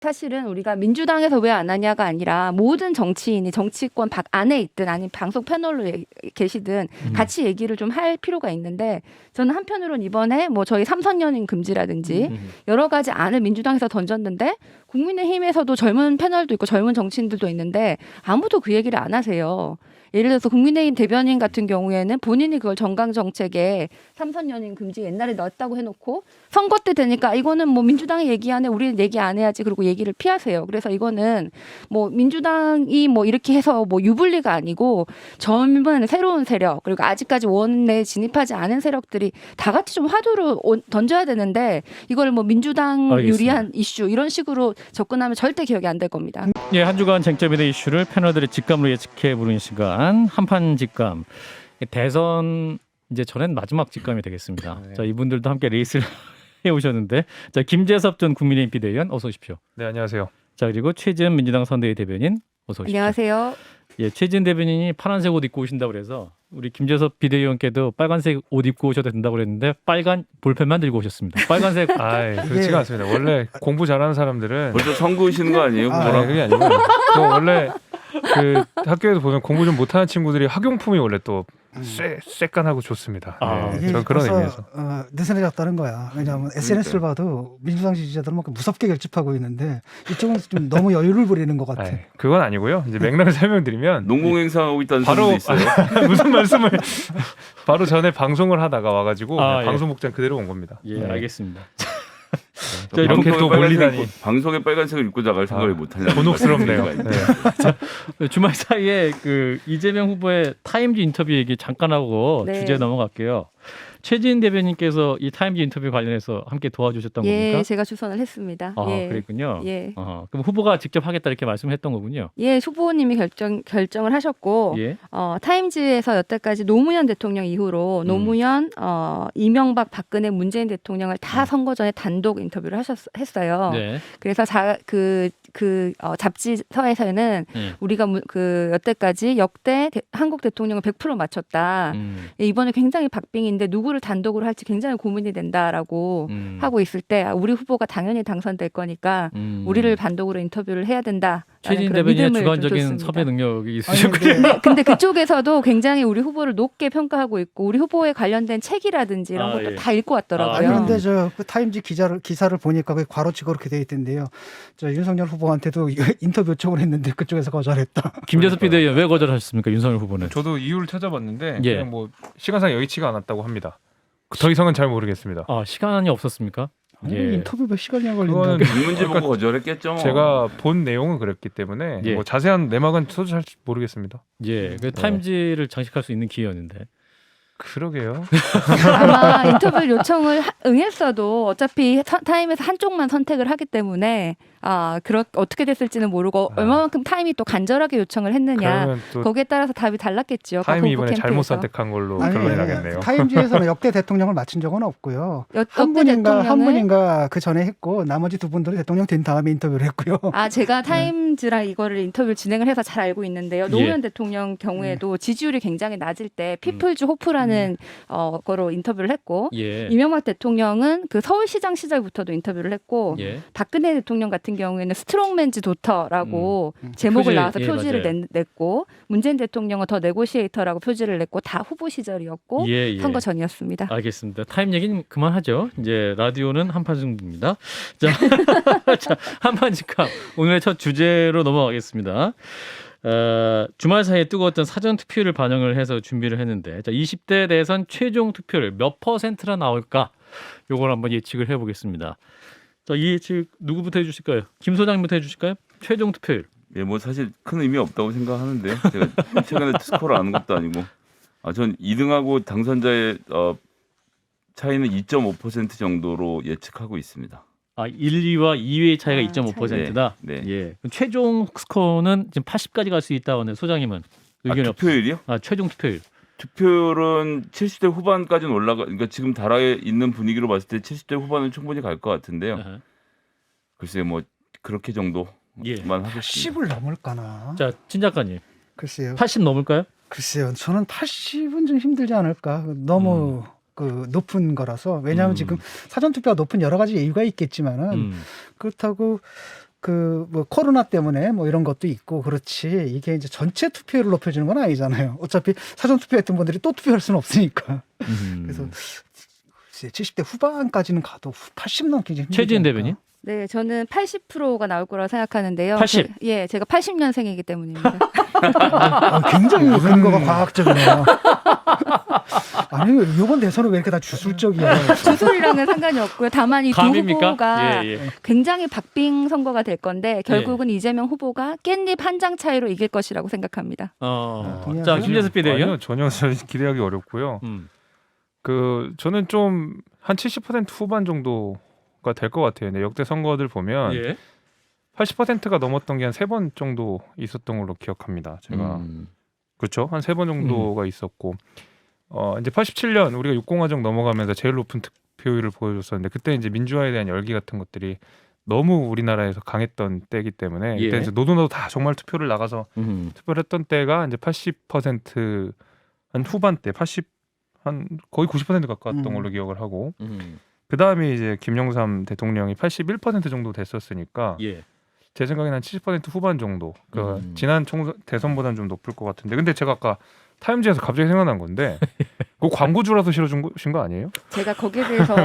사실은 우리가 민주당에서 왜 안 하냐가 아니라 모든 정치인이 정치권 밖 안에 있든 아니면 방송 패널로 계시든 같이 얘기를 좀 할 필요가 있는데 저는 한편으로는 이번에 뭐 저희 3선 연임 금지라든지 여러 가지 안을 민주당에서 던졌는데 국민의힘에서도 젊은 패널도 있고 젊은 정치인들도 있는데 아무도 그 얘기를 안 하세요. 예를 들어서 국민의힘 대변인 같은 경우에는 본인이 그걸 정강정책에 3선 연임 금지 옛날에 넣었다고 해놓고 선거 때 되니까 이거는 뭐 민주당이 얘기 안 해, 우리는 얘기 안 해야지 그러고 얘기를 피하세요. 그래서 이거는 뭐 민주당이 뭐 이렇게 해서 뭐 유불리가 아니고 젊은 새로운 세력 그리고 아직까지 원내에 진입하지 않은 세력들이 다 같이 좀 화두를 던져야 되는데 이걸 뭐 민주당 알겠습니다. 유리한 이슈 이런 식으로 접근하면 절대 기억이 안 될 겁니다. 예, 한 주간 쟁점이 된 이슈를 패널들의 직감으로 예측해 보는 시간 한판 직감. 대선 이제 전엔 마지막 직감이 되겠습니다. 네. 자, 이분들도 함께 레이스를 해 오셨는데, 자, 김재섭 전 국민의힘 비대위원 어서 오십시오. 네, 안녕하세요. 자, 그리고 최지은 민주당 선대위 대변인 어서 오십시오. 안녕하세요. 예, 최지은 대변인이 파란색 옷 입고 오신다고 그래서 우리 김재섭 비대위원께도 빨간색 옷 입고 오셔도 된다고 그랬는데 빨간 볼펜만 들고 오셨습니다. 빨간색 그렇지가 않습니다. 원래 공부 잘하는 사람들은 벌써 선거이시는 거 아니에요? 네, 그게 아니고 또 원래 그 학교에서 보면 공부 좀 못하는 친구들이 학용품이 원래 또 쎄깐하고 좋습니다. 아, 네, 저는 그런 의미에서. 느슨해졌다는 거야. 왜냐하면 SNS를 봐도 민주당 지지자들은 막 무섭게 결집하고 있는데 이쪽은 좀 너무 여유를 부리는 것 같아. 그건 아니고요. 이제 맥락을 설명드리면 농공행사하고 있다는 바로 소리도 있어요. 무슨 말씀을 바로 전에 방송을 하다가 와가지고 아, 예. 방송 복장 그대로 온 겁니다. 예, 네. 알겠습니다. 자, 이렇게 또 몰리다니 방송에 빨간색을 입고 나갈 생각을 못 하려고. 곤혹스럽네요. 네. 주말 사이에 그 이재명 후보의 타임즈 인터뷰 얘기 잠깐 하고 네. 주제 넘어갈게요. 최지은 대변인께서 이 타임즈 인터뷰 관련해서 함께 도와주셨던 예, 겁니까? 제가 주선을 했습니다. 아, 예. 그랬군요. 예. 그럼 후보가 직접 하겠다 이렇게 말씀했던 거군요. 예, 후보님이 결정을 하셨고 예. 타임즈에서 여태까지 노무현 대통령 이후로 노무현, 이명박, 박근혜, 문재인 대통령을 다 선거 전에 단독 인터뷰를 했어요. 네. 그래서 잡지서에서는 우리가 그 여태까지 역대 한국 대통령을 100% 맞췄다. 이번에 굉장히 박빙인데 누구를 단독으로 할지 굉장히 고민이 된다라고 하고 있을 때 우리 후보가 당연히 당선될 거니까 우리를 단독으로 인터뷰를 해야 된다. 최진 대변인의 주관적인 섭외 능력이 있으셨군요. 근데 그쪽에서도 굉장히 우리 후보를 높게 평가하고 있고 우리 후보에 관련된 책이라든지 이런 것도 예. 다 읽고 왔더라고요. 아니 근데 그 타임지 기사를 보니까 그 괄호치고 그렇게 돼 있던데요. 저 윤석열 후보한테도 인터뷰 요청을 했는데 그쪽에서 거절했다. 김재섭 비대위원 왜 거절하셨습니까? 윤석열 후보는. 저도 이유를 찾아봤는데 예. 그냥 뭐 시간상 여의치가 않았다고 합니다. 더 이상은 잘 모르겠습니다. 시간이 없었습니까? 아니, 예. 인터뷰 몇 시간이나 걸린다. 그거는 문제 보고 거절했겠죠. 제가 본 내용은 그랬기 때문에 예. 뭐 자세한 내막은 저도 잘 모르겠습니다. 예, 그 타임즈를 장식할 수 있는 기회였는데. 그러게요. 아마 인터뷰 요청을 응했어도 어차피 타임에서 한쪽만 선택을 하기 때문에 어떻게 됐을지는 모르고 얼마만큼 타임이 또 간절하게 요청을 했느냐 그러면 또 거기에 따라서 답이 달랐겠죠. 타임이 이번에 캠프에서. 잘못 선택한 걸로 아니, 결론이 나겠네요. 타임지에서는 역대 대통령을 맞힌 적은 없고요. 한 분인가 그 전에 했고 나머지 두 분들은 대통령 된 다음에 인터뷰를 했고요. 제가 타임즈랑 이거를 인터뷰를 진행을 해서 잘 알고 있는데요. 노무현 대통령 경우에도 지지율이 굉장히 낮을 때 피플즈 호프라는 거로 인터뷰를 했고 예. 이명박 대통령은 그 서울시장 시절부터도 인터뷰를 했고 예. 박근혜 대통령 같은 경우에는 스트롱맨즈 도터라고 제목을 표지, 나와서 예, 표지를 냈고 문재인 대통령은 더 네고시에이터라고 표지를 냈고 다 후보 시절이었고 예, 예. 선거 전이었습니다. 알겠습니다. 타임 얘기는 그만하죠. 이제 라디오는 한판 승부입니다. 자, 자, 한판 직함 오늘의 첫 주제로 넘어가겠습니다. 주말 사이에 뜨거웠던 사전 투표를 반영을 해서 준비를 했는데, 자, 20대 대선 최종 투표율 몇 %나 나올까? 요걸 한번 예측을 해보겠습니다. 자, 이 예측 누구부터 해주실까요? 김 소장님부터 해주실까요? 최종 투표율. 예, 뭐 사실 큰 의미 없다고 생각하는데요. 제가 최근에 스코어를 아는 것도 아니고, 전 2등하고 당선자의 차이는 2.5% 정도로 예측하고 있습니다. 1, 2와 2위의 차이가 2.5%다. 네. 예. 그럼 최종 스코어는 지금 80까지 갈 수 있다고 하는 소장님은 의견이 없어요. 투표율이요? 최종 투표율. 투표율은 70대 후반까지는 그러니까 지금 달아에 있는 분위기로 봤을 때 70대 후반은 충분히 갈 것 같은데요. 글쎄요, 뭐 그렇게 정도만 하겠습니다. 80을 넘을까나. 자, 친 작가님. 글쎄요. 80 넘을까요? 글쎄요. 저는 80은 좀 힘들지 않을까. 너무 높은 거라서. 왜냐하면 지금 사전투표가 높은 여러 가지 이유가 있겠지만은 그렇다고 그 뭐 코로나 때문에 뭐 이런 것도 있고 그렇지 이게 이제 전체 투표율을 높여주는 건 아니잖아요. 어차피 사전 투표했던 분들이 또 투표할 수는 없으니까. 그래서 70대 후반까지는 가도 80 넘기 힘들죠. 최지은 대변인? 네, 저는 80%가 나올 거라고 생각하는데요. 80? 예, 제가 80년생이기 때문입니다. 굉장히 근거가 과학적이네요. 아니 이번 대선은 왜 이렇게 다 주술적이야? 주술이랑은 상관이 없고요. 다만 이 두 감입니까? 후보가 예. 굉장히 박빙 선거가 될 건데 결국은 이재명 후보가 깻잎 한 장 차이로 이길 것이라고 생각합니다. 동의하세요? 자, 김재섭 비대위원. 아니요, 전혀 기대하기 어렵고요. 그 저는 좀 한 70% 후반 정도가 될 것 같아요. 근데 역대 선거들 보면 예. 80%가 넘었던 게 한 3번 정도 있었던 걸로 기억합니다. 제가 그렇죠, 한 3번 정도가 있었고 이제 87년 우리가 60과정 넘어가면서 제일 높은 득표율을 보여줬었는데 그때 이제 민주화에 대한 열기 같은 것들이 너무 우리나라에서 강했던 때이기 때문에 예. 이때 이제 노도노도 다 정말 투표를 나가서 투표를 했던 때가 이제 80%한 후반대 한 거의 90% 가까웠던 걸로 기억을 하고 그 다음에 이제 김영삼 대통령이 81% 정도 됐었으니까 예. 제 생각에는 한 70% 후반 정도. 그 지난 대선보다는 좀 높을 것 같은데. 근데 제가 아까 타임즈에서 갑자기 생각난 건데 그거 광고주라서 실어준 거 아니에요? 제가 거기에 대해서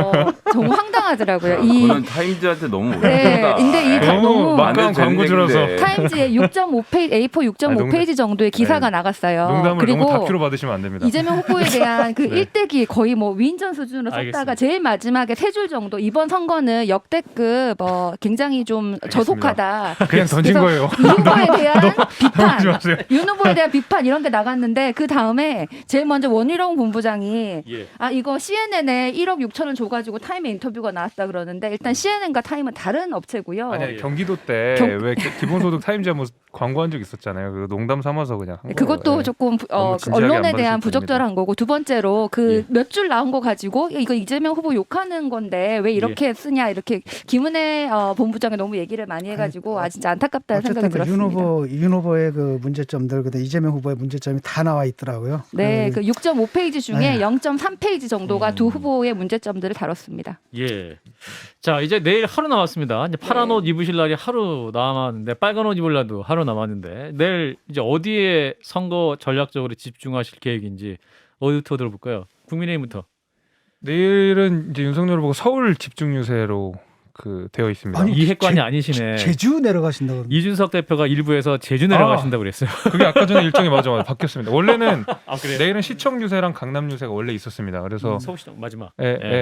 정말 황당하더라고요. 그거는 타임즈한테 너무 네, 오래됐다. 근데 이 너무 막강한 광고주라서. 타임즈에 6.5페이지, A4 6.5페이지 정도의 기사가 나갔어요. 농담을 그리고 너무 다큐로 받으시면 안 됩니다. 이재명 후보에 대한 그 네. 일대기 거의 뭐 위인전 수준으로 썼다가 알겠습니다. 제일 마지막에 세 줄 정도 이번 선거는 역대급 굉장히 좀 저속하다. 그냥 던진 그래서 거예요. 이 후보에 대한 비판, 하지 마세요. 윤 후보에 대한 비판 이런 게 나갔는데 그 다음에 제일 먼저 원희룡 본부장이 예. 이거 CNN에 1억 6천을 줘가지고 타임에 인터뷰가 나왔다 그러는데 일단 CNN과 타임은 다른 업체고요. 아니 경기도 때 왜 기본소득 타임즈 한번 광고한 적 있었잖아요. 그 농담 삼아서 그냥 한 그것도 거예요. 조금 너무 진지하게 언론에 안 대한 받으실 부적절한 거고 두 번째로 그 예. 몇 줄 나온 거 가지고 이거 이재명 후보 욕하는 건데 왜 이렇게 쓰냐 이렇게 김은혜 본부장이 너무 얘기를 많이 해가지고 진짜 안타깝다는 생각이 어쨌든 그 들었습니다. 윤 후보의 그 문제점들 그다음 이재명 후보의 문제점이 다 나와 있더라고요. 네, 그 6.5페이지 중에 네. 0.3페이지 정도가 두 후보의 문제점들을 다뤘습니다. 예. 자, 이제 내일 하루 남았습니다. 이제 파란 옷 입으실 날이 하루 남았는데 빨간 옷 입을 날도 하루 남았는데 내일 이제 어디에 선거 전략적으로 집중하실 계획인지 어디부터 들어볼까요? 국민의힘부터. 내일은 이제 윤석열 후보가 서울 집중 유세로 그 되어 있습니다. 아니, 이핵관이 아니시네. 제주 내려가신다고. 이준석 대표가 일부에서 제주 내려가신다고 그랬어요. 그게 아까 전에 일정이 맞아 바뀌었습니다. 원래는 아, 그래요? 내일은 시청 유세랑 강남 유세가 원래 있었습니다. 그래서 서울시장 마지막.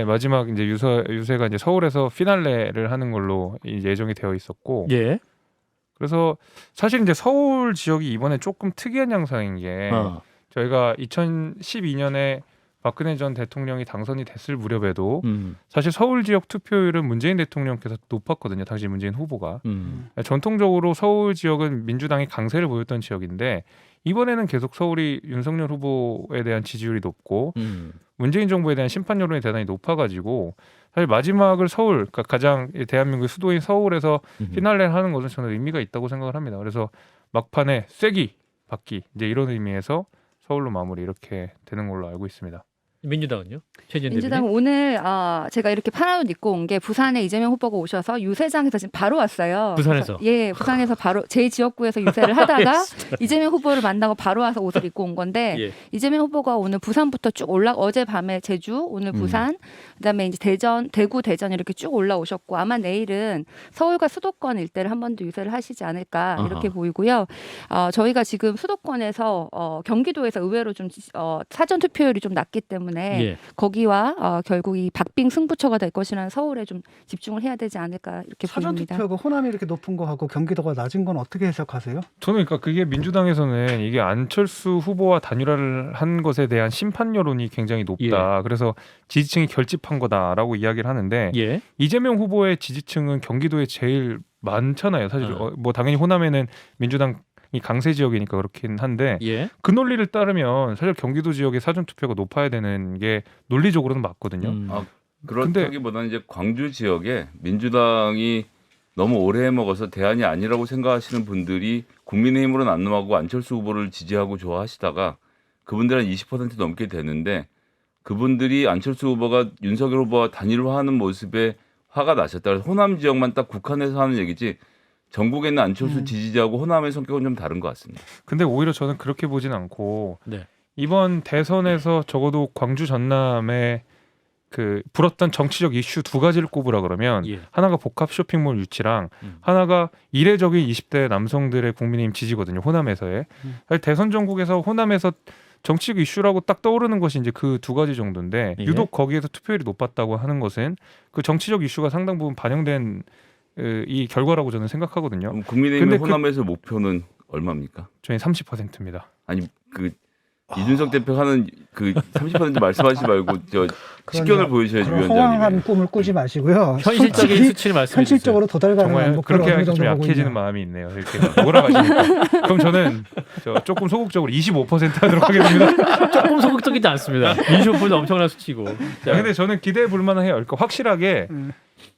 마지막 이제 유세가 이제 서울에서 피날레를 하는 걸로 예정이 되어 있었고, 예. 그래서 사실 이제 서울 지역이 이번에 조금 특이한 양상인 게 저희가 2012년에 박근혜 전 대통령이 당선이 됐을 무렵에도 사실 서울 지역 투표율은 문재인 대통령께서 높았거든요. 당시 문재인 후보가. 전통적으로 서울 지역은 민주당이 강세를 보였던 지역인데 이번에는 계속 서울이 윤석열 후보에 대한 지지율이 높고 문재인 정부에 대한 심판 여론이 대단히 높아가지고 사실 마지막을 서울, 그러니까 가장 대한민국의 수도인 서울에서 피날레를 하는 것은 저는 의미가 있다고 생각을 합니다. 그래서 막판에 쐐기 받기 이제 이런 의미에서 서울로 마무리 이렇게 되는 걸로 알고 있습니다. 민주당은요? 최진 민주당 대변인. 오늘 제가 이렇게 파란 옷 입고 온 게 부산에 이재명 후보가 오셔서 유세장에서 지금 바로 왔어요. 부산에서? 그래서, 예, 부산에서 바로 제 지역구에서 유세를 하다가 이재명 후보를 만나고 바로 와서 옷을 입고 온 건데 예. 이재명 후보가 오늘 부산부터 쭉 어제 밤에 제주, 오늘 부산, 그다음에 이제 대구, 대전 이렇게 쭉 올라오셨고 아마 내일은 서울과 수도권 일대를 한 번 더 유세를 하시지 않을까 이렇게 보이고요. 저희가 지금 수도권에서 경기도에서 의외로 좀 사전 투표율이 좀 낮기 때문에 예. 거기와 결국 이 박빙 승부처가 될 것이라는 서울에 좀 집중을 해야 되지 않을까 이렇게 사전 보입니다. 투표가 호남이 이렇게 높은 거 하고 경기도가 낮은 건 어떻게 해석하세요? 저는 그러니까 그게 민주당에서는 이게 안철수 후보와 단일화를 한 것에 대한 심판 여론이 굉장히 높다. 그래서 지지층이 결집한 거다라고 이야기를 하는데 예. 이재명 후보의 지지층은 경기도에 제일 많잖아요. 사실 뭐 당연히 호남에는 민주당 이 강세 지역이니까 그렇긴 한데 예. 그 논리를 따르면 사실 경기도 지역의 사전 투표가 높아야 되는 게 논리적으로는 맞거든요. 그렇다기보다는 이제 광주 지역에 민주당이 너무 오래 해먹어서 대안이 아니라고 생각하시는 분들이 국민의힘으로는 안 넘어가고 안철수 후보를 지지하고 좋아하시다가 그분들은 20% 넘게 되는데 그분들이 안철수 후보가 윤석열 후보와 단일화하는 모습에 화가 나셨다. 그래서 호남 지역만 딱 국한해서 하는 얘기지 전국에 있는 안철수 지지자하고 호남의 성격은 좀 다른 것 같습니다. 근데 오히려 저는 그렇게 보진 않고 네. 이번 대선에서 적어도 광주 전남에 그 불었던 정치적 이슈 두 가지를 꼽으라 그러면 예. 하나가 복합 쇼핑몰 유치랑 하나가 이례적인 20대 남성들의 국민의힘 지지거든요. 호남에서의. 사실 대선 전국에서 호남에서 정치적 이슈라고 딱 떠오르는 것이 이제 그 두 가지 정도인데 예. 유독 거기에서 투표율이 높았다고 하는 것은 그 정치적 이슈가 상당 부분 반영된 이 결과라고 저는 생각하거든요. 그럼 국민의힘의 근데 호남에서 목표는 얼마입니까? 저희 30%입니다. 아니 그 이준석 대표 하는 그 30% 말씀하시지 말고 저 식견을 보여주셔야지 그런 위원장님이. 허황한 꿈을 꾸지 마시고요. 현실적인 솔직히 수치를 말씀해 주세요. 현실적으로 도달 가능한 정말 목표를 그렇게 어느 하니까 정도 좀 보고 약해지는 있냐. 마음이 있네요. 이렇게 몰아가시니까. 그럼 저는 조금 소극적으로 25% 하도록 하겠습니다. 조금 소극적이지 않습니다. 25% 엄청난 수치고. 자, 근데 저는 기대해 볼 만해요. 그러니까 확실하게 음.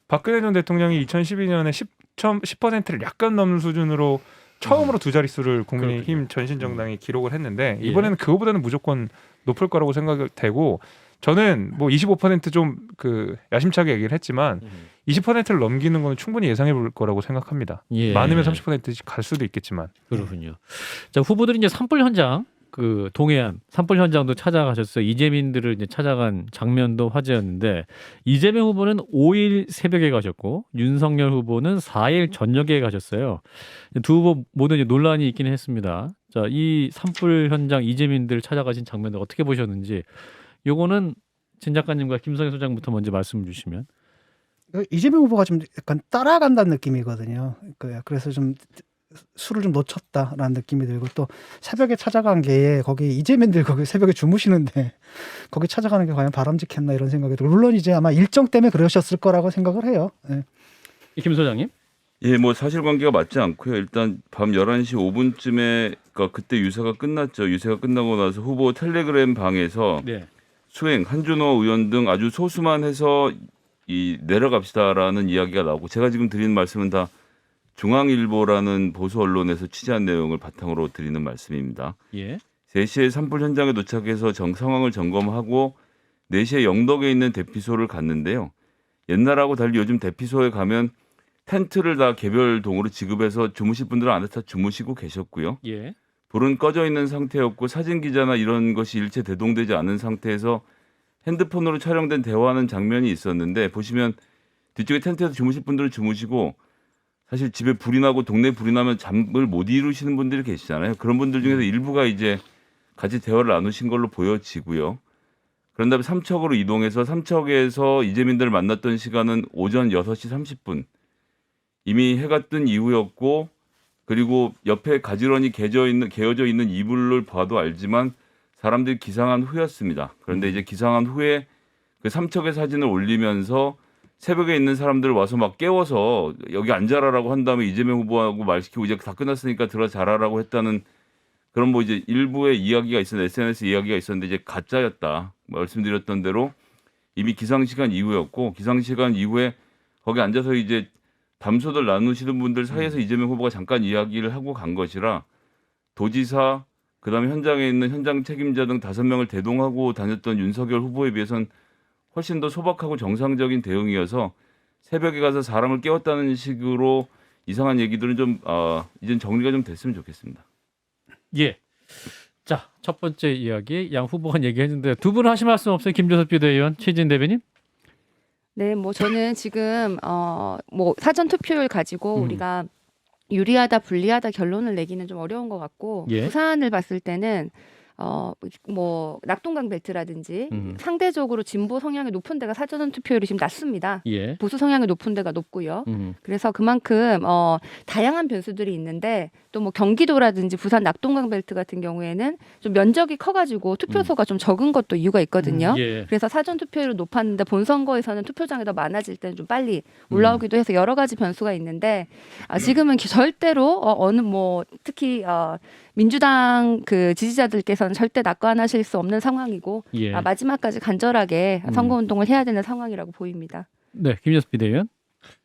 박근혜 전 대통령이 2012년에 10%를 약간 넘는 수준으로 처음으로 두 자릿수를 국민의힘 전신정당이 기록을 했는데 예. 이번에는 그거보다는 무조건 높을 거라고 생각되고 저는 뭐 25%좀 그 야심차게 얘기를 했지만 20%를 넘기는 건 충분히 예상해 볼 거라고 생각합니다. 예. 많으면 30%씩 갈 수도 있겠지만. 그렇군요. 자, 후보들이 이제 산불 현장, 그 동해안 산불 현장도 찾아가셨어요. 이재민들을 이제 찾아간 장면도 화제였는데 이재명 후보는 5일 새벽에 가셨고 윤석열 후보는 4일 저녁에 가셨어요. 두 후보 모두 이제 논란이 있기는 했습니다. 자, 이 산불 현장 이재민들 찾아가신 장면들 어떻게 보셨는지 요거는 진 작가님과 김성현 소장부터 먼저 말씀 주시면. 이재명 후보가 좀 약간 따라간다는 느낌이거든요. 그래서 좀 술을 좀 놓쳤다라는 느낌이 들고 또 새벽에 찾아간 게 거기 이재민들 거기 새벽에 주무시는데 거기 찾아가는 게 과연 바람직했나 이런 생각이 들고 물론 이제 아마 일정 때문에 그러셨을 거라고 생각을 해요. 예. 김 소장님? 예, 뭐 사실관계가 맞지 않고요. 일단 밤 11시 5분쯤에 그러니까 그때 유세가 끝났죠. 유세가 끝나고 나서 후보 텔레그램 방에서 네. 수행, 한준호 의원 등 아주 소수만 해서 이 내려갑시다라는 이야기가 나오고 제가 지금 드리는 말씀은 다 중앙일보라는 보수 언론에서 취재한 내용을 바탕으로 드리는 말씀입니다. 예. 3시에 산불 현장에 도착해서 상황을 점검하고 4시에 영덕에 있는 대피소를 갔는데요. 옛날하고 달리 요즘 대피소에 가면 텐트를 다 개별 동으로 지급해서 주무실 분들은 안에 다 주무시고 계셨고요. 예. 불은 꺼져 있는 상태였고 사진 기자나 이런 것이 일체 대동되지 않은 상태에서 핸드폰으로 촬영된 대화하는 장면이 있었는데 보시면 뒤쪽에 텐트에서 주무실 분들은 주무시고 사실 집에 불이 나고 동네에 불이 나면 잠을 못 이루시는 분들이 계시잖아요. 그런 분들 중에서 일부가 이제 같이 대화를 나누신 걸로 보여지고요. 그런 다음에 삼척으로 이동해서 삼척에서 이재민들을 만났던 시간은 오전 6시 30분. 이미 해가 뜬 이후였고 그리고 옆에 가지런히 개어져 있는 이불을 봐도 알지만 사람들이 기상한 후였습니다. 그런데 이제 기상한 후에 그 삼척의 사진을 올리면서 새벽에 있는 사람들 와서 막 깨워서 여기 앉아라라고 한 다음에 이재명 후보하고 말 시키고 이제 다 끝났으니까 들어 자라라고 했다는 그런 뭐 이제 일부의 이야기가 있었는데 SNS 이야기가 있었는데 이제 가짜였다. 말씀드렸던 대로 이미 기상시간 이후였고 기상시간 이후에 거기 앉아서 이제 담소들 나누시는 분들 사이에서 이재명 후보가 잠깐 이야기를 하고 간 것이라 도지사 그다음에 현장에 있는 현장 책임자 등 5명을 대동하고 다녔던 윤석열 후보에 비해서는 훨씬 더 소박하고 정상적인 대응이어서 새벽에 가서 사람을 깨웠다는 식으로 이상한 얘기들은 좀 이젠 정리가 좀 됐으면 좋겠습니다. 예. 자, 첫 번째 이야기 양 후보가 얘기했는데 두 분 하실 말씀 없어요? 김조섭 비대위원, 최진 대변인? 네, 뭐 저는 지금 뭐 사전 투표율 가지고 우리가 유리하다 불리하다 결론을 내기는 좀 어려운 것 같고 예. 부산을 봤을 때는 뭐 낙동강 벨트라든지 상대적으로 진보 성향이 높은 데가 사전 투표율이 지금 낮습니다. 예. 보수 성향이 높은 데가 높고요. 그래서 그만큼 다양한 변수들이 있는데 또 뭐 경기도라든지 부산 낙동강 벨트 같은 경우에는 좀 면적이 커가지고 투표소가 좀 적은 것도 이유가 있거든요. 예. 그래서 사전 투표율이 높았는데 본선거에서는 투표장이 더 많아질 때는 좀 빨리 올라오기도 해서 여러 가지 변수가 있는데 지금은 절대로 어느 뭐 특히 민주당 그 지지자들께서는 절대 낙관하실 수 없는 상황이고 예. 마지막까지 간절하게 선거운동을 해야 되는 상황이라고 보입니다. 네, 김조섭 비대위원.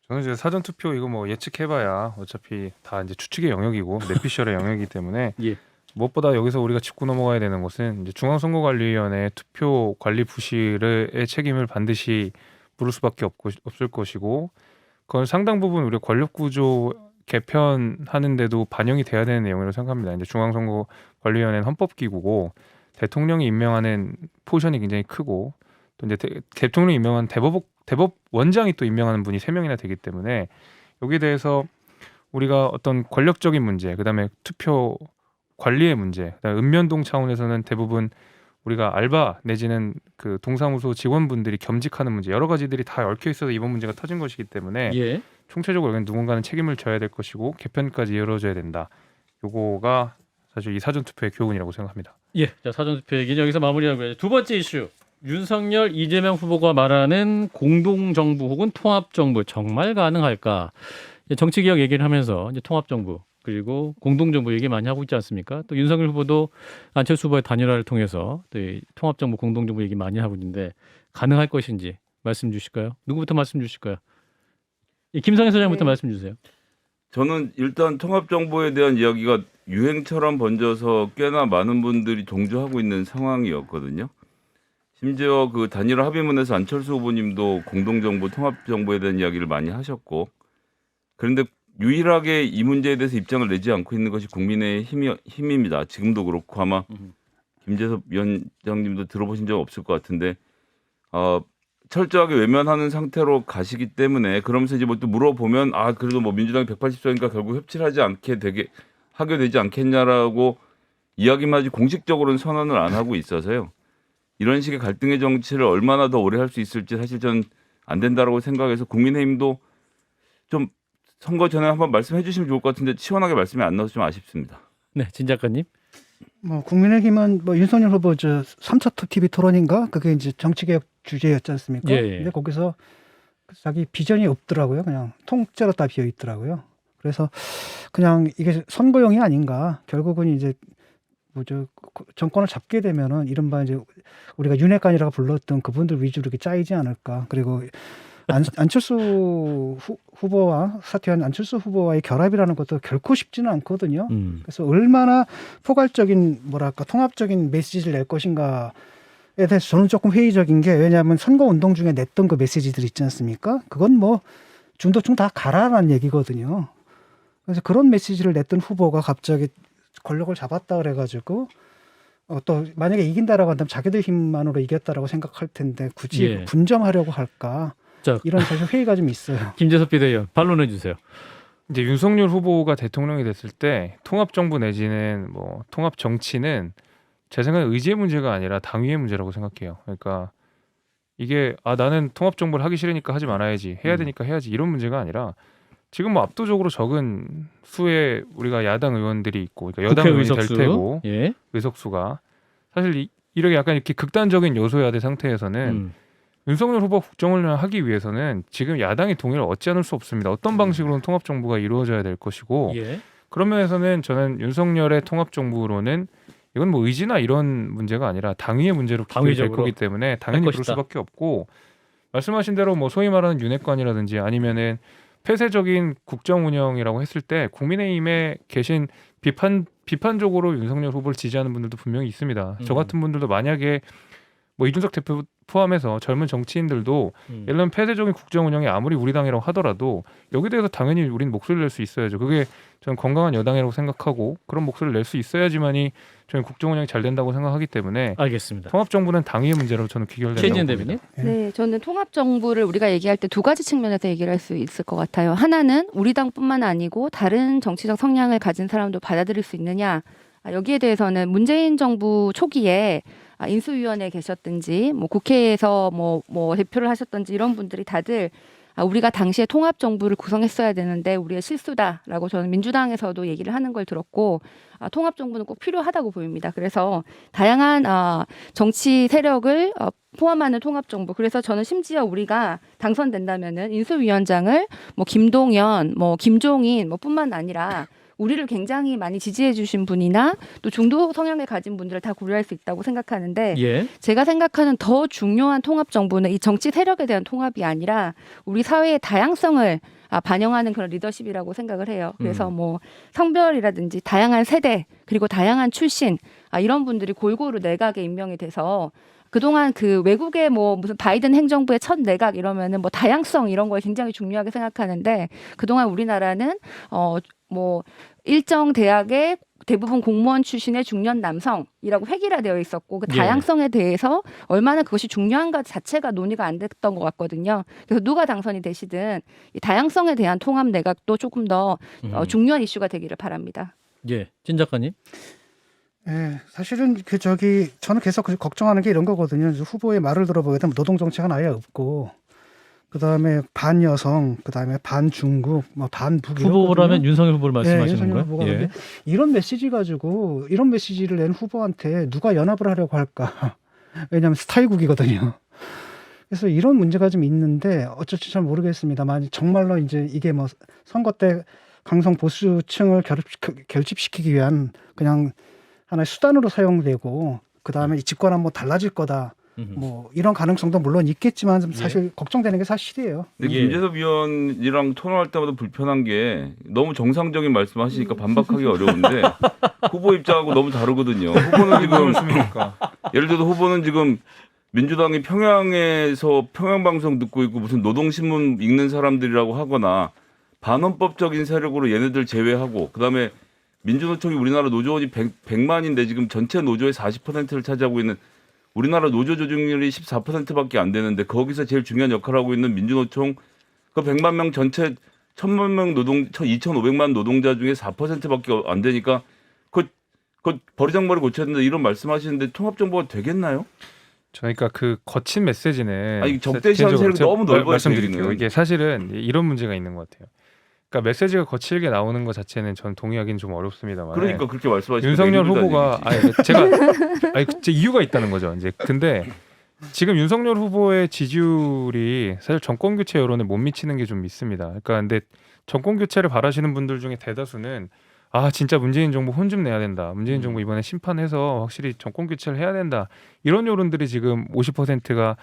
저는 이제 사전 투표 이거 뭐 예측해봐야 어차피 다 이제 추측의 영역이고 내피셜의 영역이기 때문에 예. 무엇보다 여기서 우리가 짚고 넘어가야 되는 것은 이제 중앙선거관리위원회 투표 관리 부실의 책임을 반드시 물을 수밖에 없을 것이고 그건 상당 부분 우리 권력 구조 개편하는데도 반영이 돼야 되는 내용이라고 생각합니다. 이제 중앙선거관리위원회는 헌법기구고 대통령이 임명하는 포션이 굉장히 크고 또 이제 대통령이 임명한 대법원장이 또 임명하는 분이 3명이나 되기 때문에 여기에 대해서 우리가 어떤 권력적인 문제, 그다음에 투표 관리의 문제, 그다음에 읍면동 차원에서는 대부분 우리가 알바 내지는 그 동사무소 직원분들이 겸직하는 문제 여러 가지들이 다 얽혀 있어서 이번 문제가 터진 것이기 때문에 예. 총체적으로 여기는 누군가는 책임을 져야 될 것이고 개편까지 이루어져야 된다. 요거가 사실 이 사전 투표의 교훈이라고 생각합니다. 예. 자, 사전 투표 얘기는 여기서 마무리하고요. 두 번째 이슈. 윤석열, 이재명 후보가 말하는 공동정부 혹은 통합정부 정말 가능할까? 정치개혁 얘기를 하면서 이제 통합정부 그리고 공동정부 얘기 많이 하고 있지 않습니까? 또 윤석열 후보도 안철수 후보의 단일화를 통해서 또 이 통합정부, 공동정부 얘기 많이 하고 있는데 가능할 것인지 말씀 주실까요? 누구부터 말씀 주실까요? 김성애 소장부터 네. 말씀 주세요. 저는 일단 통합정부에 대한 이야기가 유행처럼 번져서 꽤나 많은 분들이 동조하고 있는 상황이었거든요. 심지어 그 단일화 합의문에서 안철수 후보님도 공동정부, 통합정부에 대한 이야기를 많이 하셨고 그런데 유일하게 이 문제에 대해서 입장을 내지 않고 있는 것이 국민의힘입니다. 지금도 그렇고 아마 김재섭 위원장님도 들어보신 적 없을 것 같은데 철저하게 외면하는 상태로 가시기 때문에 그러면서 이제 뭐 또 물어보면 그래도 뭐 민주당이 180석이니까 결국 협치를 하게 되지 않겠냐라고 이야기만 하지 공식적으로는 선언을 안 하고 있어서요. 이런 식의 갈등의 정치를 얼마나 더 오래 할 수 있을지 사실 전 안 된다라고 생각해서 국민의힘도 좀 선거 전에 한번 말씀해 주시면 좋을 것 같은데 시원하게 말씀이 안 나와서 좀 아쉽습니다. 네, 진 작가님. 뭐 국민의힘은 뭐 윤석열 후보 3차 TV 토론인가 그게 이제 정치개혁 주제였지 않습니까? 예, 예. 근데 거기서 자기 비전이 없더라고요. 그냥 통째로 다 비어 있더라고요. 그래서 그냥 이게 선거용이 아닌가. 결국은 이제 정권을 잡게 되면은 이른바 이제 우리가 윤핵관이라고 불렀던 그분들 위주로 이렇게 짜이지 않을까. 그리고 안철수 후보와 사퇴한 안철수 후보와의 결합이라는 것도 결코 쉽지는 않거든요. 그래서 얼마나 포괄적인 통합적인 메시지를 낼 것인가에 대해서 저는 조금 회의적인 게 왜냐하면 선거 운동 중에 냈던 그 메시지들 있지 않습니까? 그건 뭐 중도층 다 가라라는 얘기거든요. 그래서 그런 메시지를 냈던 후보가 갑자기 권력을 잡았다 그래가지고 또 만약에 이긴다라고 한다면 자기들 힘만으로 이겼다라고 생각할 텐데 굳이 예. 분점하려고 할까? 자, 이런 사실 회의가 좀 있어요. 김재섭 비대위원 반론해 주세요. 이제 윤석열 후보가 대통령이 됐을 때 통합정부 내지는 뭐 통합 정치는 제 생각에 의지의 문제가 아니라 당위의 문제라고 생각해요. 그러니까 이게 나는 통합정부를 하기 싫으니까 하지 말아야지, 해야 되니까 해야지 이런 문제가 아니라 지금 뭐 압도적으로 적은 수의 우리가 야당 의원들이 있고 그러니까 여당 의원이 될 테고 예. 의석수가 사실 이렇게 약간 이렇게 극단적인 요소야대 상태에서는 윤석열 후보 국정을 하기 위해서는 지금 야당의 동의를 얻지 않을 수 없습니다. 어떤 방식으로는 통합정부가 이루어져야 될 것이고 예. 그런 면에서는 저는 윤석열의 통합정부로는 이건 뭐 의지나 이런 문제가 아니라 당위의 문제로 기결될 거기 때문에 당연히 그럴 수밖에 없고 말씀하신 대로 뭐 소위 말하는 윤핵관이라든지 아니면은 폐쇄적인 국정 운영이라고 했을 때 국민의힘에 계신 비판적으로 윤석열 후보를 지지하는 분들도 분명히 있습니다. 저 같은 분들도 만약에 뭐 이준석 대표 포함해서 젊은 정치인들도 예를 들면 폐쇄적인 국정 운영이 아무리 우리 당이라고 하더라도 여기에 대해서 당연히 우리는 목소리를 낼 수 있어야죠. 그게 저는 건강한 여당이라고 생각하고 그런 목소리를 낼 수 있어야지만이 저는 국정 운영이 잘 된다고 생각하기 때문에 알겠습니다. 통합정부는 당위의 문제로 저는 귀결된다고 최진현 봅니다. 대변인. 네, 저는 통합정부를 우리가 얘기할 때 두 가지 측면에서 얘기를 할 수 있을 것 같아요. 하나는 우리 당뿐만 아니고 다른 정치적 성향을 가진 사람도 받아들일 수 있느냐. 여기에 대해서는 문재인 정부 초기에 인수위원회에 계셨든지 뭐 국회에서 뭐 대표를 하셨든지 이런 분들이 다들 우리가 당시에 통합정부를 구성했어야 되는데 우리의 실수다라고 저는 민주당에서도 얘기를 하는 걸 들었고 통합정부는 꼭 필요하다고 보입니다. 그래서 다양한 정치 세력을 포함하는 통합정부. 그래서 저는 심지어 우리가 당선된다면은 인수위원장을 뭐 김동연, 뭐 김종인 뿐만 아니라 우리를 굉장히 많이 지지해 주신 분이나 또 중도 성향을 가진 분들을 다 고려할 수 있다고 생각하는데 예. 제가 생각하는 더 중요한 통합 정부는 이 정치 세력에 대한 통합이 아니라 우리 사회의 다양성을 반영하는 그런 리더십이라고 생각을 해요. 그래서 뭐 성별이라든지 다양한 세대 그리고 다양한 출신 이런 분들이 골고루 내각에 임명이 돼서 그동안 그 외국의 뭐 무슨 바이든 행정부의 첫 내각 이러면은 뭐 다양성 이런 걸 굉장히 중요하게 생각하는데 그동안 우리나라는 뭐 일정 대학의 대부분 공무원 출신의 중년 남성이라고 획일화되어 있었고 그 예. 다양성에 대해서 얼마나 그것이 중요한가 자체가 논의가 안 됐던 것 같거든요. 그래서 누가 당선이 되시든 이 다양성에 대한 통합 내각도 조금 더 중요한 이슈가 되기를 바랍니다. 예, 찐 작가님. 예, 사실은 저는 계속 걱정하는 게 이런 거거든요. 후보의 말을 들어보게 되면 노동 정책은 아예 없고, 그 다음에 반여성, 그 다음에 반중국, 뭐 반북 후보라면 윤석열 후보를 말씀하시는 윤석열 거예요? 후보가 근데 이런 메시지 가지고 이런 메시지를 낸 후보한테 누가 연합을 하려고 할까? 왜냐하면 스타일국이거든요. 그래서 이런 문제가 좀 있는데 어쩔지 잘 모르겠습니다만 정말로 이제 이게 뭐 선거 때 강성 보수층을 결집시키기 위한 그냥 하나의 수단으로 사용되고 그 다음에 이 집권 한번 달라질 거다. 뭐 이런 가능성도 물론 있겠지만 좀 사실 걱정되는 게 사실이에요. 근데 김재섭 위원이랑 토론할 때마다 불편한 게 너무 정상적인 말씀하시니까 반박하기 어려운데 후보 입장하고 너무 다르거든요. 후보는 지금 예를 들어서 후보는 지금 민주당이 평양에서 평양방송 듣고 있고 무슨 노동신문 읽는 사람들이라고 하거나 반헌법적인 세력으로 얘네들 제외하고 그다음에 민주노총이 우리나라 노조원이 100만인데 지금 전체 노조의 40%를 차지하고 있는 우리나라 노조 조직률이 14%밖에 안 되는데 거기서 제일 중요한 역할을 하고 있는 민주노총 그 100만 명 전체 1000만 명 2,500만 노동자 중에 4%밖에 안 되니까 그 버리장머리 고쳐야 된다 이런 말씀하시는데 통합정부가 되겠나요? 그러니까 그 거친 메시지는 아니 적대시하는 세력이 너무 넓어요. 말씀드릴게요. 이게 사실은 이런 문제가 있는 것 같아요. 그러니까 메시지가 거칠게 나오는 것 자체는 전 동의하기는 좀 어렵습니다만. 그러니까 그렇게 말씀하시는 윤석열 후보가 제 이유가 있다는 거죠. 이제 근데 지금 윤석열 후보의 지지율이 사실 정권 교체 여론에 못 미치는 게 좀 있습니다. 그러니까 근데 정권 교체를 바라시는 분들 중에 대다수는 진짜 문재인 정부 혼 좀 내야 된다. 문재인 정부 이번에 심판해서 확실히 정권 교체를 해야 된다. 이런 여론들이 지금 50%가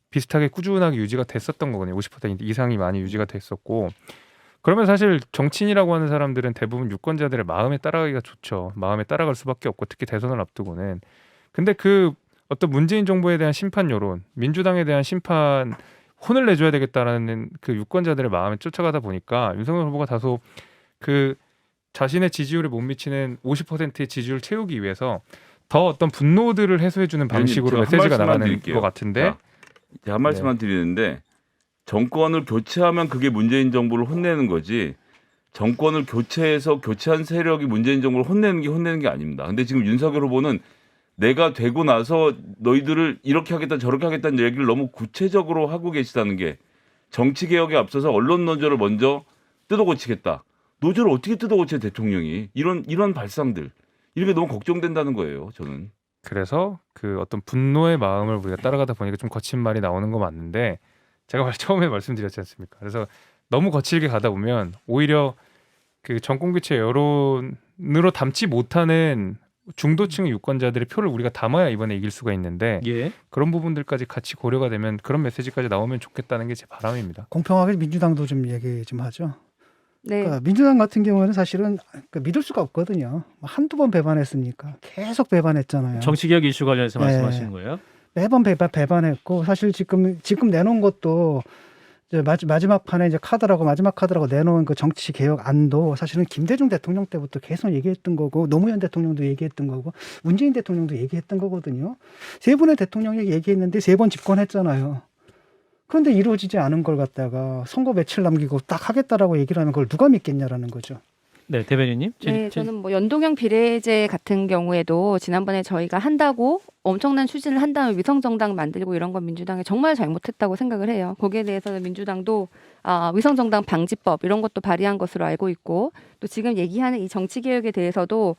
비슷하게 꾸준하게 유지가 됐었던 거거든요. 50% 이상이 많이 유지가 됐었고. 그러면 사실 정치인이라고 하는 사람들은 대부분 유권자들의 마음에 따라가기가 좋죠. 마음에 따라갈 수밖에 없고 특히 대선을 앞두고는. 근데 그 어떤 문재인 정부에 대한 심판 여론, 민주당에 대한 심판 혼을 내줘야 되겠다라는 그 유권자들의 마음에 쫓아가다 보니까 윤석열 후보가 다소 그 자신의 지지율에 못 미치는 50%의 지지율을 채우기 위해서 더 어떤 분노들을 해소해주는 방식으로 메시지가 나가는 것 같은데. 자, 한 말씀만 드리는데 정권을 교체하면 그게 문재인 정부를 혼내는 거지 정권을 교체해서 교체한 세력이 문재인 정부를 혼내는 게 아닙니다. 근데 지금 윤석열 후보는 내가 되고 나서 너희들을 이렇게 하겠다 저렇게 하겠다는 얘기를 너무 구체적으로 하고 계시다는 게 정치개혁에 앞서서 언론 노조를 먼저 뜯어고치겠다. 노조를 어떻게 뜯어고쳐요 대통령이. 이런 발상들. 이런 게 너무 걱정된다는 거예요. 저는. 그래서 그 어떤 분노의 마음을 우리가 따라가다 보니까 좀 거친 말이 나오는 거 맞는데 제가 처음에 말씀드렸지 않습니까? 그래서 너무 거칠게 가다 보면 오히려 그 정권 교체 여론으로 담지 못하는 중도층의 유권자들의 표를 우리가 담아야 이번에 이길 수가 있는데 그런 부분들까지 같이 고려가 되면 그런 메시지까지 나오면 좋겠다는 게 제 바람입니다. 공평하게 민주당도 좀 얘기 좀 하죠. 네. 그러니까 민주당 같은 경우는 사실은 믿을 수가 없거든요. 한두 번 배반했습니까? 계속 배반했잖아요. 정치개혁 이슈 관련해서 말씀하시는 거예요? 매번 배반했고 사실 지금 내놓은 것도 이제 마지막 판에 이제 마지막 카드라고 내놓은 그 정치 개혁 안도 사실은 김대중 대통령 때부터 계속 얘기했던 거고 노무현 대통령도 얘기했던 거고 문재인 대통령도 얘기했던 거거든요. 세 분의 대통령이 얘기했는데 3번 집권했잖아요. 그런데 이루어지지 않은 걸 갖다가 선거 며칠 남기고 딱 하겠다라고 얘기를 하면 그걸 누가 믿겠냐라는 거죠. 네, 대변인님. 네, 저는 뭐 연동형 비례제 같은 경우에도 지난번에 저희가 한다고 엄청난 추진을 한 다음에 위성정당 만들고 이런 건 민주당이 정말 잘못했다고 생각을 해요. 거기에 대해서는 민주당도 위성정당 방지법 이런 것도 발의한 것으로 알고 있고 또 지금 얘기하는 이 정치개혁에 대해서도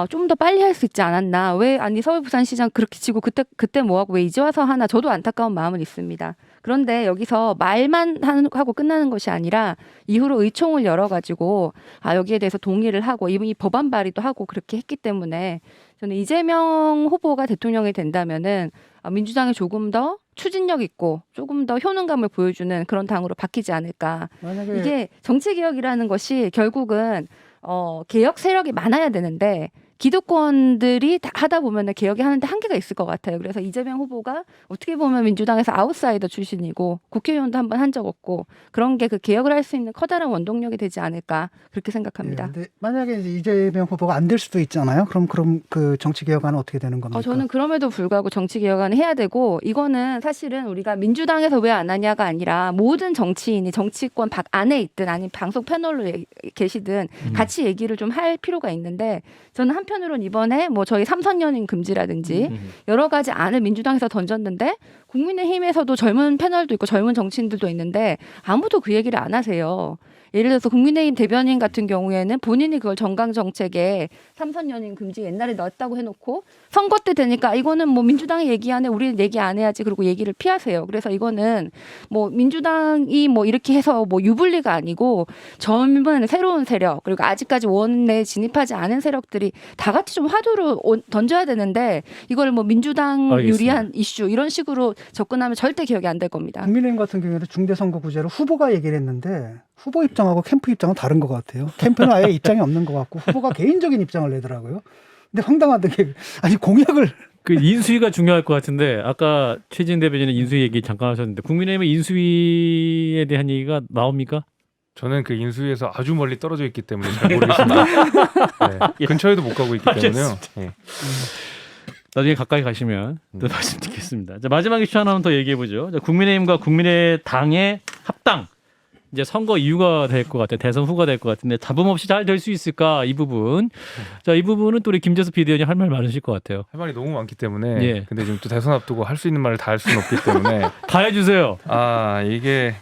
좀 더 빨리 할 수 있지 않았나. 왜 아니 서울 부산시장 그렇게 지고 그때 뭐하고 왜 이제 와서 하나. 저도 안타까운 마음은 있습니다. 그런데 여기서 말만 하고 끝나는 것이 아니라 이후로 의총을 열어가지고 여기에 대해서 동의를 하고 이분이 법안 발의도 하고 그렇게 했기 때문에 저는 이재명 후보가 대통령이 된다면은 민주당이 조금 더 추진력 있고 조금 더 효능감을 보여주는 그런 당으로 바뀌지 않을까. 이게 정치개혁이라는 것이 결국은 개혁 세력이 많아야 되는데 기득권들이 다 하다 보면 개혁이 하는데 한계가 있을 것 같아요. 그래서 이재명 후보가 어떻게 보면 민주당에서 아웃사이더 출신이고 국회의원도 한 번 한 적 없고 그런 게 그 개혁을 할 수 있는 커다란 원동력이 되지 않을까 그렇게 생각합니다. 근데 만약에 이제 이재명 후보가 안 될 수도 있잖아요. 그럼 그 정치 개혁안은 어떻게 되는 겁니까? 저는 그럼에도 불구하고 정치 개혁안을 해야 되고 이거는 사실은 우리가 민주당에서 왜 안 하냐가 아니라 모든 정치인이 정치권 밖 안에 있든 아니면 방송 패널로 계시든 같이 얘기를 좀 할 필요가 있는데 저는 한편으로는 이번에 뭐 저희 삼선 연임 금지라든지 여러 가지 안을 민주당에서 던졌는데 국민의힘에서도 젊은 패널도 있고 젊은 정치인들도 있는데 아무도 그 얘기를 안 하세요. 예를 들어서 국민의힘 대변인 같은 경우에는 본인이 그걸 정강 정책에 삼선 연임 금지 옛날에 넣었다고 해놓고 선거 때 되니까 이거는 뭐 민주당이 얘기 안 해, 우리는 얘기 안 해야지 그리고 얘기를 피하세요. 그래서 이거는 뭐 민주당이 뭐 이렇게 해서 뭐 유불리가 아니고 젊은 새로운 세력 그리고 아직까지 원내에 진입하지 않은 세력들이 다 같이 좀 화두를 던져야 되는데 이걸 뭐 민주당 알겠습니다. 유리한 이슈 이런 식으로 접근하면 절대 기억이 안 될 겁니다. 국민의힘 같은 경우에는 중대선거구제로 후보가 얘기를 했는데 후보 입장하고 캠프 입장은 다른 것 같아요. 캠프는 아예 입장이 없는 것 같고 후보가 개인적인 입장을 내더라고요. 근데 황당하던 게 아니 공약을 그 인수위가 중요할 것 같은데 아까 최진 대변인은 인수위 얘기 잠깐 하셨는데 국민의힘은 인수위에 대한 얘기가 나옵니까? 저는 그 인수위에서 아주 멀리 떨어져 있기 때문에 잘 모르겠습니다. 네, 근처에도 못 가고 있기 때문에요. 네. 나중에 가까이 가시면 또 말씀드리겠습니다. 자, 마지막 이슈 하나만 더 얘기해 보죠. 국민의힘과 국민의당의 합당. 이제 선거 이유가 될 것 같아요. 대선 후가 될 것 같은데 잡음 없이 잘 될 수 있을까 이 부분. 자, 이 부분은 또 우리 김재수 비대위원이 할 말 많으실 것 같아요. 할 말이 너무 많기 때문에 예. 근데 지금 또 대선 앞두고 할 수 있는 말을 다 할 수는 없기 때문에 다 해주세요. 이게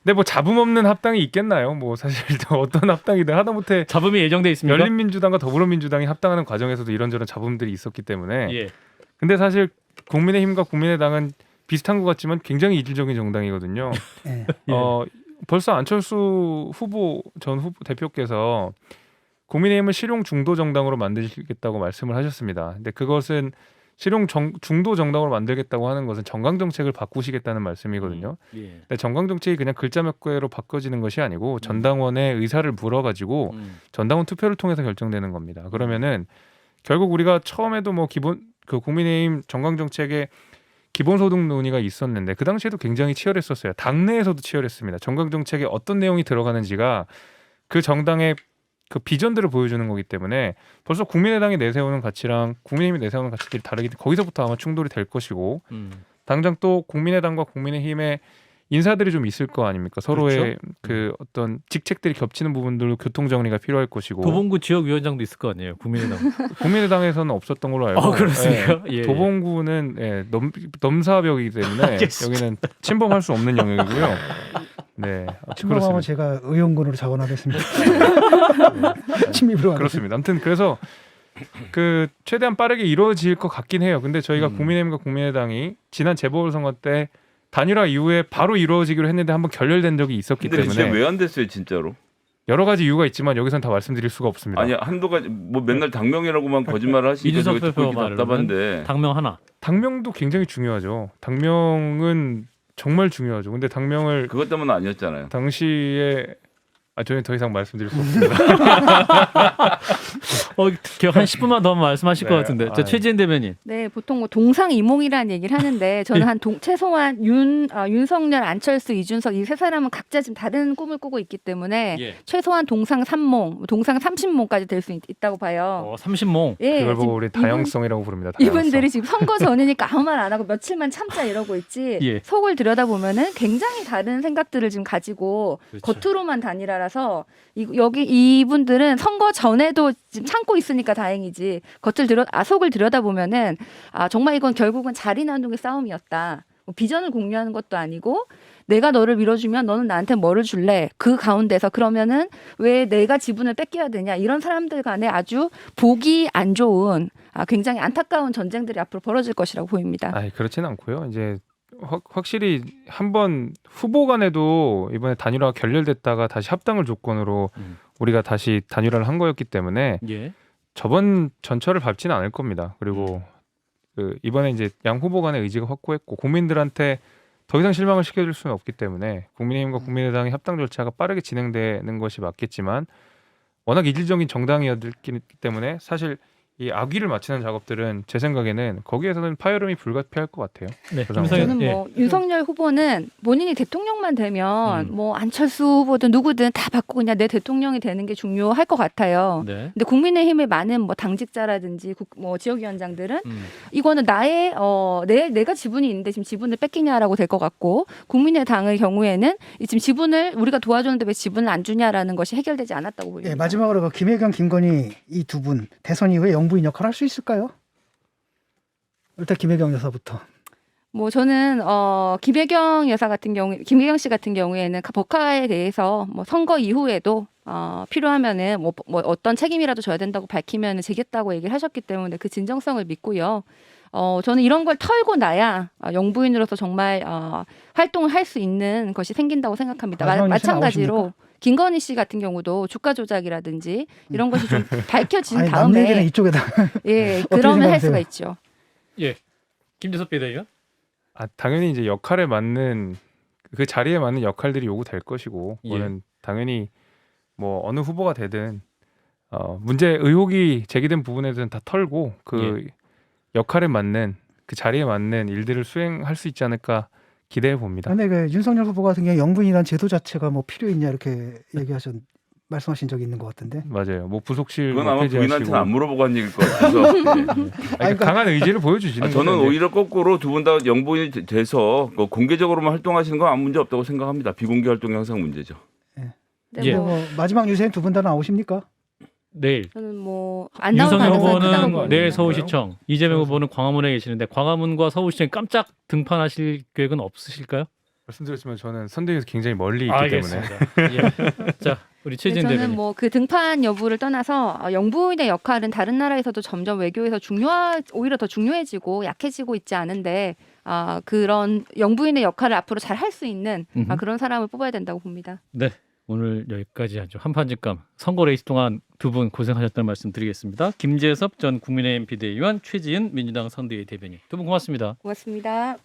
근데 뭐 잡음 없는 합당이 있겠나요? 뭐 사실 또 어떤 합당이든 하다못해 잡음이 예정돼 있습니까? 열린민주당과 더불어민주당이 합당하는 과정에서도 이런저런 잡음들이 있었기 때문에 예. 근데 사실 국민의힘과 국민의당은 비슷한 것 같지만 굉장히 이질적인 정당이거든요. 예. 벌써 안철수 전 후보 대표께서 국민의힘을 실용 중도 정당으로 만드시겠다고 말씀을 하셨습니다. 근데 그것은 실용 중도 정당으로 만들겠다고 하는 것은 정강 정책을 바꾸시겠다는 말씀이거든요. 예. 근데 정강 정책이 그냥 글자 몇 개로 바꿔지는 것이 아니고 전당원의 의사를 물어가지고 전당원 투표를 통해서 결정되는 겁니다. 그러면은 결국 우리가 처음에도 뭐 국민의힘 정강 정책에 기본소득 논의가 있었는데 그 당시에도 굉장히 치열했었어요. 당내에서도 치열했습니다. 정강 정책에 어떤 내용이 들어가는지가 그 정당의 그 비전들을 보여주는 거기 때문에 벌써 국민의당이 내세우는 가치랑 국민의힘이 내세우는 가치들이 다르기 때문에 거기서부터 아마 충돌이 될 것이고 당장 또 국민의당과 국민의힘의 인사들이 좀 있을 거 아닙니까? 서로의 그렇죠. 그 어떤 직책들이 겹치는 부분들로 교통 정리가 필요할 것이고 도봉구 지역위원장도 있을 거 아니에요. 국민의당. 국민의당에서는 없었던 걸로 알고. 그렇습니까? 예. 도봉구는 넘사벽이기 때문에 여기는 침범할 수 없는 영역이고요. 네, 침범하면 그렇습니다. 제가 의원군으로 자원하겠습니다. 침입으로 그렇습니다. 아무튼 그래서 그 최대한 빠르게 이루어질 것 같긴 해요. 근데 저희가 국민의힘과 국민의당이 지난 재보궐선거 때 단일화 이후에 바로 이루어지기로 했는데 한번 결렬된 적이 있었기 근데 때문에 왜 안 됐어요, 진짜로? 여러 가지 이유가 있지만 여기서는 다 말씀드릴 수가 없습니다. 아니 한두 가지 뭐 맨날 당명이라고만 거짓말을 하시니까 이준석 제가 듣고 대표 있기 말로는 답답한데. 당명 하나. 당명도 굉장히 중요하죠. 당명은 정말 중요하죠. 근데 당명을 그것 때문은 아니었잖아요. 당시에 저희는 더 이상 말씀드릴 수 없습니다. 기억 한 10분만 더 말씀하실 네, 것 같은데. 자, 최진 대변인. 네, 보통 뭐 동상이몽이라는 얘기를 하는데 저는 한 최소한 윤석열, 안철수, 이준석 이 세 사람은 각자 지금 다른 꿈을 꾸고 있기 때문에 예. 최소한 동상삼몽, 동상 30몽까지 될 수 있다고 봐요. 30몽. 예, 그걸 보고 지금 우리 다양성이라고 부릅니다. 다양성. 이분들이 지금 선거 전이니까 아무 말 안 하고 며칠만 참자 이러고 있지 예. 속을 들여다보면은 굉장히 다른 생각들을 지금 가지고 그렇죠. 겉으로만 단일화라서 여기 이분들은 선거 전에도 지금 참고 있으니까 다행이지 속을 들여다보면은 정말 이건 결국은 자리 나누기 싸움이었다. 뭐 비전을 공유하는 것도 아니고 내가 너를 밀어주면 너는 나한테 뭐를 줄래? 그 가운데서 그러면은 왜 내가 지분을 뺏겨야 되냐? 이런 사람들 간에 아주 보기 안 좋은 굉장히 안타까운 전쟁들이 앞으로 벌어질 것이라고 보입니다. 그렇지는 않고요. 이제 확실히 한번 후보 간에도 이번에 단일화가 결렬됐다가 다시 합당을 조건으로 우리가 다시 단일화를 한 거였기 때문에 예. 저번 전철을 밟지는 않을 겁니다. 그리고 이번에 이제 양 후보 간의 의지가 확고했고 국민들한테 더 이상 실망을 시켜줄 수는 없기 때문에 국민의힘과 국민의당의 합당 절차가 빠르게 진행되는 것이 맞겠지만 워낙 이질적인 정당이었기 때문에 사실 이 악위를 맞추는 작업들은 제 생각에는 거기에서는 파열음이 불가피할 것 같아요. 네, 그래서 김성현 저는 뭐 윤석열 후보는 본인이 대통령만 되면 음. 뭐 안철수 후보든 누구든 다 받고 그냥 내 대통령이 되는 게 중요할 것 같아요. 네. 근데 국민의힘의 많은 뭐 당직자라든지 뭐 지역위원장들은 음. 이거는 나의 내가 지분이 있는데 지금 지분을 뺏기냐라고 될 것 같고 국민의당의 경우에는 이 지금 지분을 우리가 도와줬는데 왜 지분을 안 주냐라는 것이 해결되지 않았다고 보입니다. 예, 마지막으로 그 김혜경, 김건희 이 두 분 대선 이후에 영부인 역할 할 수 있을까요? 일단 김혜경 여사부터. 뭐 저는 김혜경 여사 같은 경우, 김혜경 씨 같은 경우에는 법화에 대해서 뭐 선거 이후에도 필요하면은 뭐 어떤 책임이라도 져야 된다고 밝히면 지겠다고 얘기를 하셨기 때문에 그 진정성을 믿고요. 저는 이런 걸 털고 나야 영부인으로서 정말 활동을 할 수 있는 것이 생긴다고 생각합니다. 마지막 뉴스 마찬가지로 나오십니까? 김건희 씨 같은 경우도 주가 조작이라든지 이런 것이 좀 밝혀진 아니 남 얘기는 다음에 이쪽에다. 예 어떻게 그러면 할 생각하세요? 수가 있죠. 예. 김재섭 비대위원. 당연히 이제 역할에 맞는 그 자리에 맞는 역할들이 요구될 것이고 예. 그거는 당연히 뭐 어느 후보가 되든 문제 의혹이 제기된 부분에 대해서는 다 털고 그 역할에 맞는 그 자리에 맞는 일들을 수행할 수 있지 않을까 기대해 봅니다. 근데 그 윤석열 후보 같은 경우 영부인이라는 제도 자체가 뭐 필요 있냐 이렇게 말씀하신 적이 있는 것 같은데. 맞아요. 뭐 부속실 그건 뭐 아마 부인한테는 폐지하시고 안 물어보고 한 얘기일 것 같아서. 네. 아니, 강한 의지를 보여주시는 저는 거죠. 이제. 오히려 거꾸로 두 분 다 영부인이 돼서 뭐 공개적으로만 활동하시는 건 아무 문제 없다고 생각합니다. 비공개 활동이 항상 문제죠. 네, 예. 뭐 뭐 마지막 뉴스엔 두 분 다 나오십니까? 내일 저는 뭐 안 나올 윤석열 가능성이 크다고 후보는 봅니다. 내일 서울시청, 이재명 후보는 광화문에 계시는데 광화문과 서울시청 깜짝 등판하실 계획은 없으실까요? 말씀드렸지만 저는 선대위에서 굉장히 멀리 있기 때문에 예. 자, 우리 최진 저는 대변인. 뭐 그 등판 여부를 떠나서 영부인의 역할은 다른 나라에서도 점점 외교에서 오히려 더 중요해지고 약해지고 있지 않은데 그런 영부인의 역할을 앞으로 잘 할 수 있는 그런 사람을 뽑아야 된다고 봅니다. 네. 오늘 여기까지 하죠. 한판직감 선거 레이스 동안 두 분 고생하셨다는 말씀 드리겠습니다. 김재섭 전 국민의힘 비대위원, 최지은 민주당 선대위 대변인. 두 분 고맙습니다. 고맙습니다.